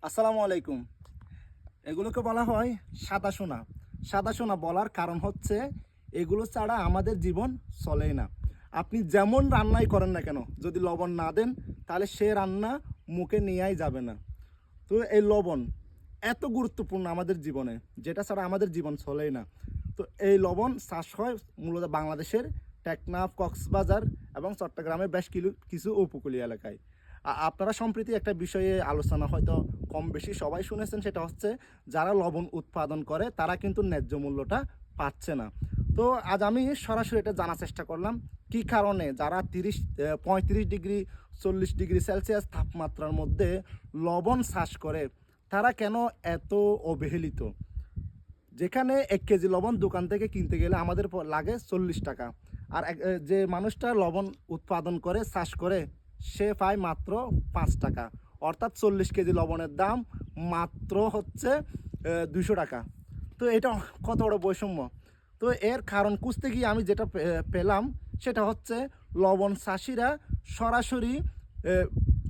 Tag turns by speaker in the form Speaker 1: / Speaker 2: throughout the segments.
Speaker 1: আসসালামু আলাইকুম। এগুলোকে বলা হয় সাদা সোনা। সাদা সোনা বলার কারণ হচ্ছে এগুলো ছাড়া আমাদের জীবন চলেই না। আপনি যেমন রান্নাই করেন না কেন, যদি লবণ না দেন তাহলে সে রান্না মুখে নেওয়াই যাবে না। তো এই লবণ এত গুরুত্বপূর্ণ আমাদের জীবনে, যেটা ছাড়া আমাদের জীবন চলেই না। তো এই লবণ চাষ হয় মূলত বাংলাদেশের টেকনাফ, কক্সবাজার এবং চট্টগ্রামের বেশ কিছু উপকূলীয় এলাকায়। আপনারা সম্প্রতি একটা বিষয়ে আলোচনা হয়তো কম বেশি সবাই শুনেছেন, সেটা হচ্ছে যারা লবণ উৎপাদন করে তারা কিন্তু ন্যায্য মূল্যটা পাচ্ছে না। তো আজ আমি সরাসরি এটা জানার চেষ্টা করলাম কি কারণে যারা 35 ডিগ্রি 40 ডিগ্রি সেলসিয়াস তাপমাত্রার মধ্যে লবণ চাষ করে তারা কেন এত অবহেলিত। যেখানে 1 কেজি লবণ দোকান থেকে কিনতে গেলে আমাদের লাগে 40 টাকা, আর যে মানুষটা লবণ উৎপাদন করে চাষ করে সে পায় মাত্র 5 টাকা। অর্থাৎ 40 কেজি লবণের দাম মাত্র হচ্ছে 200 টাকা। তো এটা কত বড় বৈষম্য। তো এর কারণ খুঁজতে গিয়ে আমি যেটা পেলাম সেটা হচ্ছে লবণ চাষিরা সরাসরি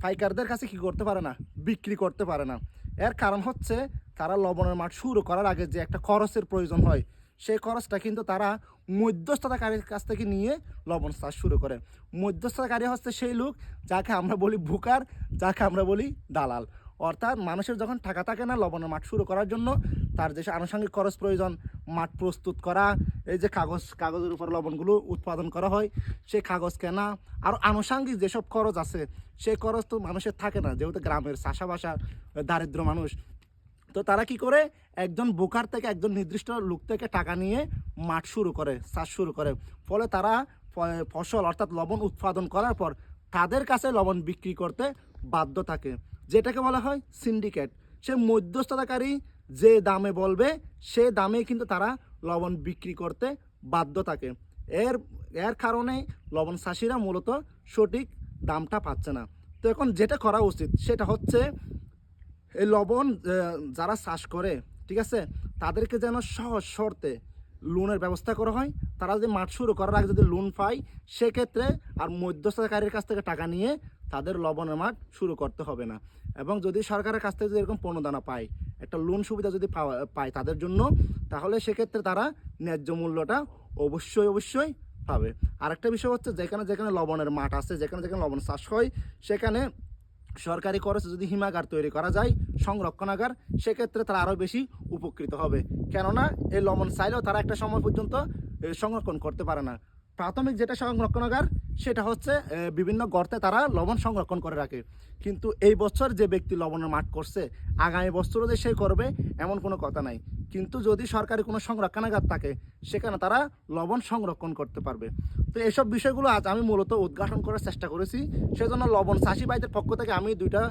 Speaker 1: পাইকারদের কাছে কি করতে পারে না, বিক্রি করতে পারে না। এর কারণ হচ্ছে তারা লবণের মাঠ শুরু করার আগে যে একটা খরচের প্রয়োজন হয়, সেই খরচটা কিন্তু তারা মধ্যস্থতাকারীর কাছ থেকে নিয়ে লবণ চাষ শুরু করে। মধ্যস্থতাকারী হচ্ছে সেই লোক যাকে আমরা বলি বুকার, যাকে আমরা বলি দালাল। অর্থাৎ মানুষের যখন টাকা থাকে না লবণের মাঠ শুরু করার জন্য, তার যে আনুষঙ্গিক খরচ প্রয়োজন, মাঠ প্রস্তুত করা, এই যে কাগজের উপর লবণগুলো উৎপাদন করা হয় সেই কাগজ কেনা, আর আনুষঙ্গিক যেসব খরচ আছে সেই খরচ তো মানুষের থাকে না, যেহেতু গ্রামের চাষাবাসা দারিদ্র মানুষ। তো তারা কি করে, একজন বুকার থেকে একজন নির্দিষ্ট লোক থেকে টাকা নিয়ে মাঠ শুরু করে, চাষ শুরু করে। ফলে তারা ফসল অর্থাৎ লবণ উৎপাদন করার পর তাদের কাছে লবণ বিক্রি করতে বাধ্য থাকে, যেটাকে বলা হয় সিন্ডিকেট। সে মধ্যস্থতাকারী যে দামে বলবে সে দামে কিন্তু তারা লবণ বিক্রি করতে বাধ্য থাকে। এর এর কারণে লবণ চাষিরা মূলত সঠিক দামটা পাচ্ছে না। তো এখন যেটা করা উচিত সেটা হচ্ছে এই লবণ যারা চাষ করে, ঠিক আছে, তাদেরকে যেন সহজ শর্তে লোনের ব্যবস্থা করা হয়। তারা যদি মাঠ শুরু করার আগে যদি লোন পায় সেক্ষেত্রে আর মধ্যস্থতাকারীর কাছ থেকে টাকা নিয়ে তাদের লবণের মাঠ শুরু করতে হবে না। এবং যদি সরকারের কাছ থেকে যদি এরকম প্রণোদনা পায়, একটা লোন সুবিধা যদি পায় তাদের জন্য, তাহলে সেক্ষেত্রে তারা ন্যায্য মূল্যটা অবশ্যই পাবে। আরেকটা বিষয় হচ্ছে যেখানে যেখানে লবণের মাঠ আছে, যেখানে যেখানে লবণ চাষ হয়, সেখানে সরকারি খরচে যদি হিমাগার তৈরি করা যায়, সংরক্ষণাগার, সেক্ষেত্রে তারা আরও বেশি উপকৃত হবে। কেননা এই লবণ চাইলেও তারা একটা সময় পর্যন্ত সংরক্ষণ করতে পারে না। প্রাথমিক যেটা সংরক্ষণাগার সেটা হচ্ছে বিভিন্ন গর্তে তারা লবণ সংরক্ষণ করে রাখে। কিন্তু এই বছর যে ব্যক্তি লবণের মাঠ করছে, আগামী বছরও যে সে করবে এমন কোনো কথা নাই। কিন্তু যদি সরকারি কোনো সংরক্ষণাগার থাকে সেখানে তারা লবণ সংরক্ষণ করতে পারবে। তো এইসব বিষয়গুলো আজ আমি মূলত উদ্ঘাটন করার চেষ্টা করেছি। সেজন্য লবণ চাষি ভাইদের পক্ষ থেকে আমি দুইটা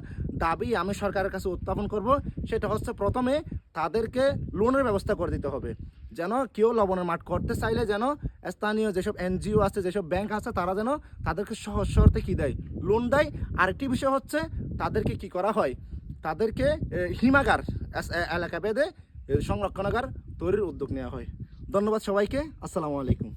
Speaker 1: দাবি আমি সরকারের কাছে উত্থাপন করব। সেটা হচ্ছে প্রথমে তাদেরকে লোনের ব্যবস্থা করে দিতে হবে, যেন কেউ লবণের মাঠ করতে চাইলে যেন স্থানীয় যেসব এনজিও আছে, যেসব ব্যাংক আছে, তারা যেন তাদেরকে সহজ শর্তে কী দেয়, লোন দেয়। আরেকটি বিষয় হচ্ছে তাদেরকে কি করা হয়, তাদেরকে হিমাগার এলাকা বেঁধে সংরক্ষণাগার তৈরির উদ্যোগ নেওয়া হয়। ধন্যবাদ সবাইকে। আসসালামু আলাইকুম।